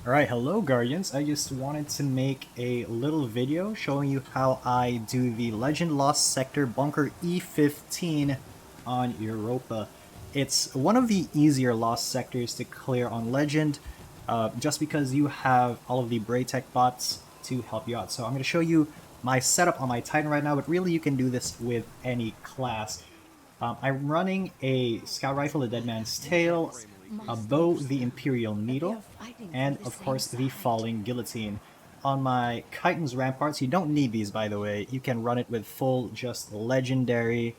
Alright, hello Guardians. I just wanted to make a little video showing you how I do the Legend Lost Sector Bunker E15 on Europa. It's one of the easier lost sectors to clear on Legend, just because you have all of the Braytech bots to help you out. So I'm going to show you my setup on my Titan right now, but really you can do this with any class. I'm running a Scout Rifle, the Dead Man's Tail, a bow, the Imperial Needle, and of course the Falling Guillotine. On my Chitin's Ramparts, you don't need these by the way, you can run it with full, just legendary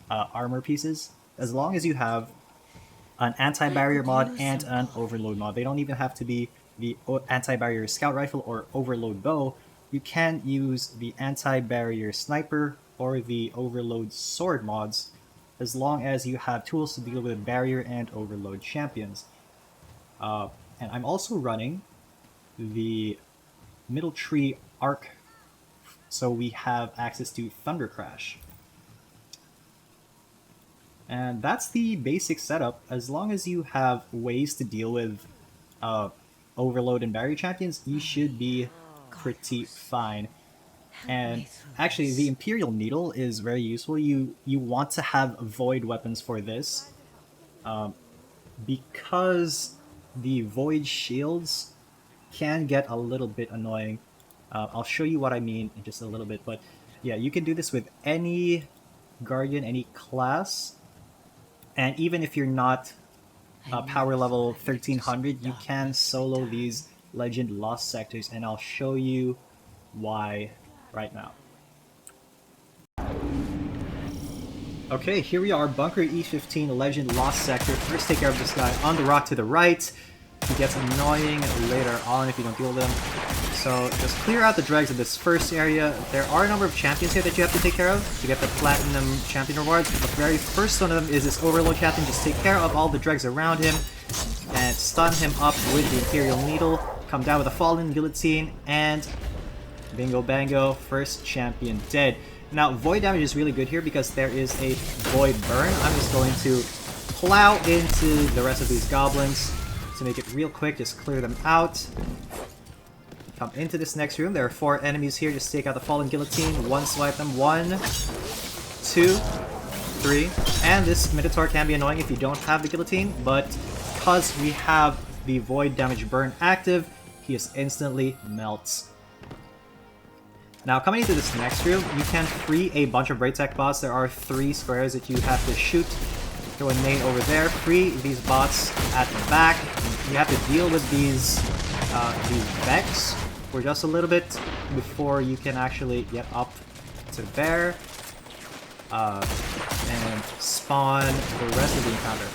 armor pieces, as long as you have an anti-barrier mod and an overload mod. They don't even have to be the anti-barrier Scout Rifle or overload bow. You can use the anti-barrier Sniper or the overload sword mods, as long as you have tools to deal with barrier and overload champions. And I'm also running the middle tree arc, so we have access to Thunder Crash. And that's the basic setup. As long as you have ways to deal with overload and barrier champions, you should be pretty fine. And actually, the Imperial Needle is very useful. You want to have void weapons for this, because the void shields can get a little bit annoying. I'll show you what I mean in just a little bit, but yeah, you can do this with any Guardian, any class, and even if you're not power level 1300, you can solo these Legend Lost sectors, and I'll show you why right now. Okay, here we are, Bunker E15 Legend Lost Sector. First take care of this guy on the rock to the right. He gets annoying later on if you don't deal with him. So just clear out the dregs of this first area. There are a number of champions here that you have to take care of to get the Platinum Champion rewards. The very first one of them is this Overload Champion. Just take care of all the dregs around him and stun him up with the Imperial Needle. Come down with a Fallen Guillotine, and bingo bango, first champion dead. Now, void damage is really good here because there is a void burn. I'm just going to plow into the rest of these goblins. To make it real quick, just clear them out. Come into this next room. There are 4 enemies here. Just take out the Fallen Guillotine. One swipe them. 1, 2, 3. And this Minotaur can be annoying if you don't have the Guillotine, but because we have the void damage burn active, he just instantly melts. Now, coming into this next room, you can free a bunch of Braytech bots. There are 3 squares that you have to shoot. Throw a nade over there. Free these bots at the back. You have to deal with these Vex for just a little bit before you can actually get up to there and spawn the rest of the encounter.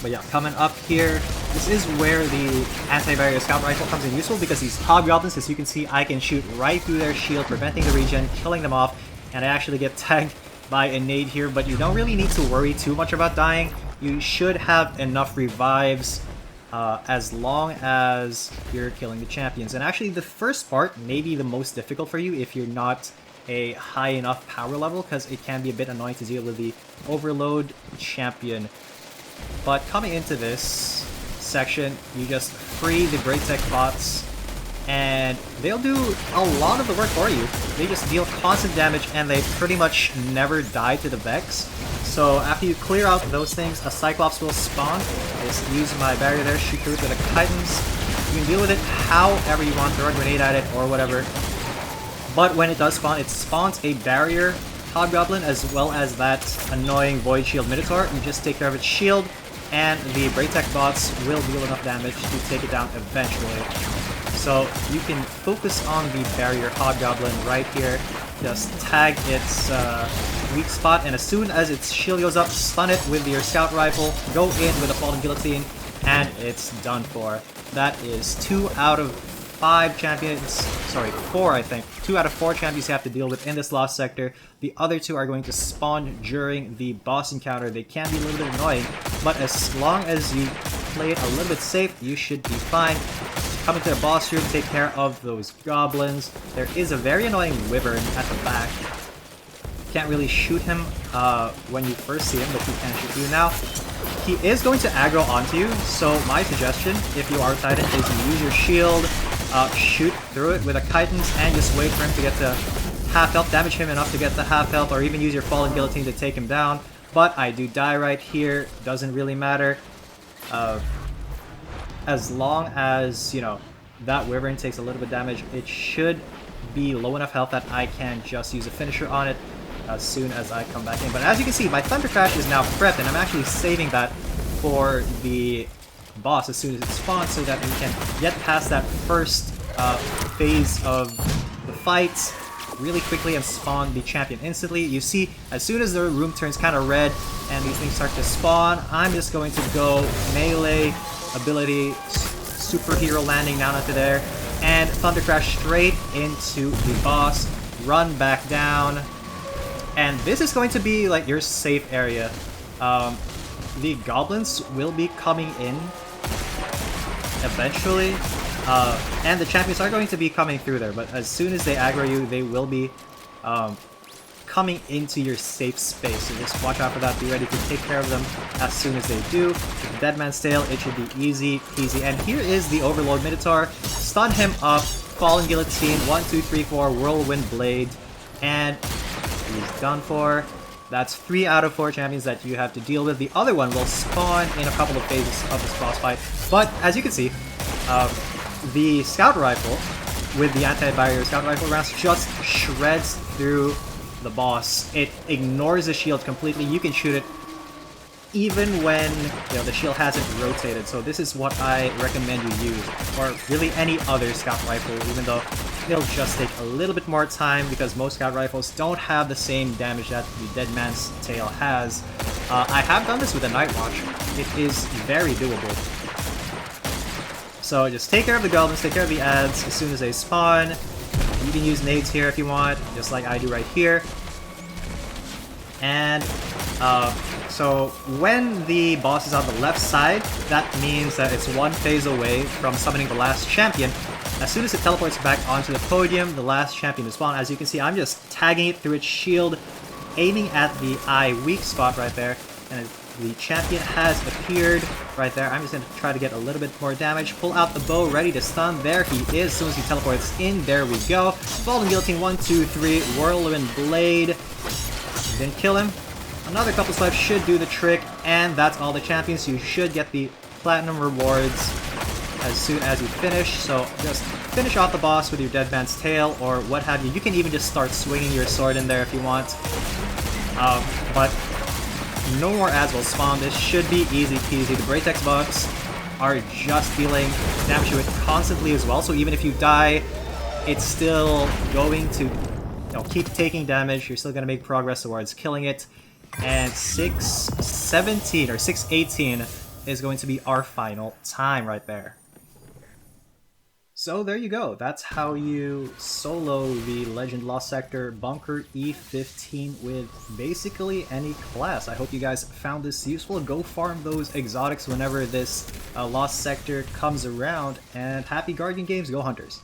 But yeah, coming up here, this is where the anti-barrier Scout Rifle comes in useful, because these hobgoblins, as you can see, I can shoot right through their shield, preventing the regen, killing them off, and I actually get tagged by a nade here, but you don't really need to worry too much about dying. You should have enough revives as long as you're killing the champions. And actually, the first part may be the most difficult for you if you're not a high enough power level, because it can be a bit annoying to deal with the Overload champion. But coming into this section, you just free the Braytech bots, and they'll do a lot of the work for you. They just deal constant damage, and they pretty much never die to the Vex. So after you clear out those things, a Cyclops will spawn. I just use my barrier there, shoot through it with a Chitins. You can deal with it however you want, throw a grenade at it or whatever. But when it does spawn, it spawns a barrier Hobgoblin as well as that annoying Void Shield Minotaur. You just take care of its shield, and the Braytech bots will deal enough damage to take it down eventually. So you can focus on the barrier Hobgoblin right here. Just tag its weak spot, and as soon as its shield goes up, stun it with your Scout Rifle, go in with a Fallen Guillotine, and it's done for. That is 2 out of 5 champions, sorry, 4 I think. 2 out of 4 champions you have to deal with in this lost sector. The other 2 are going to spawn during the boss encounter. They can be a little bit annoying, but as long as you play it a little bit safe, you should be fine. Come into the boss room, take care of those goblins. There is a very annoying wyvern at the back. Can't really shoot him when you first see him, but you can shoot you now. he is going to aggro onto you, so my suggestion, if you are Titan, is you use your shield, shoot through it with a Chitin's, and just wait for him to get to half health, damage him enough to get to half health, or even use your Fallen Guillotine to take him down. But I do die right here, doesn't really matter. As long as, you know, that Wyvern takes a little bit of damage, it should be low enough health that I can just use a finisher on it as soon as I come back in. But as you can see, my Thunder Crash is now prepped, and I'm actually saving that for the boss as soon as it spawns so that we can get past that first phase of the fight really quickly and spawn the champion instantly. You see, as soon as the room turns kind of red and these things start to spawn, I'm just going to go melee ability, superhero landing down onto there, and Thunder Crash straight into the boss, run back down, and this is going to be like your safe area. The goblins will be coming in eventually, and the champions are going to be coming through there, but as soon as they aggro you, they will be coming into your safe space, so just watch out for that. Be ready to take care of them as soon as they do. With the Dead Man's Tail, it should be easy peasy. And here is the Overlord Minotaur. Stun him up, Fallen Guillotine, 1, 2, 3, 4, Whirlwind Blade, and he's done for. That's 3 out of 4 champions that you have to deal with. The other one will spawn in a couple of phases of this boss fight. But as you can see, the Scout Rifle with the anti-barrier Scout Rifle rounds just shreds through the boss. It ignores the shield completely. You can shoot it even when, you know, the shield hasn't rotated. So this is what I recommend you use, or really any other Scout Rifle, even though it'll just take a little bit more time because most Scout Rifles don't have the same damage that the Dead Man's Tail has. I have done this with a Night Watch. It is very doable. So just take care of the goblins, take care of the ads as soon as they spawn. You can use nades here if you want, just like I do right here. And so when the boss is on the left side, that means that it's one phase away from summoning the last champion. As soon as it teleports back onto the podium, the last champion will spawn. As you can see, I'm just tagging it through its shield, aiming at the eye weak spot right there, and the champion has appeared right there. I'm just going to try to get a little bit more damage. Pull out the bow, ready to stun. There he is. As soon as he teleports in, there we go. Fallen Guillotine, 1, 2, 3. Whirlwind Blade. Didn't kill him. Another couple swipes should do the trick. And that's all the champions. You should get the platinum rewards as soon as you finish. So just finish off the boss with your Dead Man's Tail or what have you. You can even just start swinging your sword in there if you want. But no more ads will spawn. This should be easy peasy. The Braytech bugs are just dealing damage to it constantly as well, so even if you die, it's still going to, you know, keep taking damage. You're still going to make progress towards killing it. And 6:17 or 6:18 is going to be our final time right there. So there you go. That's how you solo the Legend Lost Sector Bunker E15 with basically any class. I hope you guys found this useful. Go farm those exotics whenever this Lost Sector comes around, and happy Guardian Games. Go Hunters!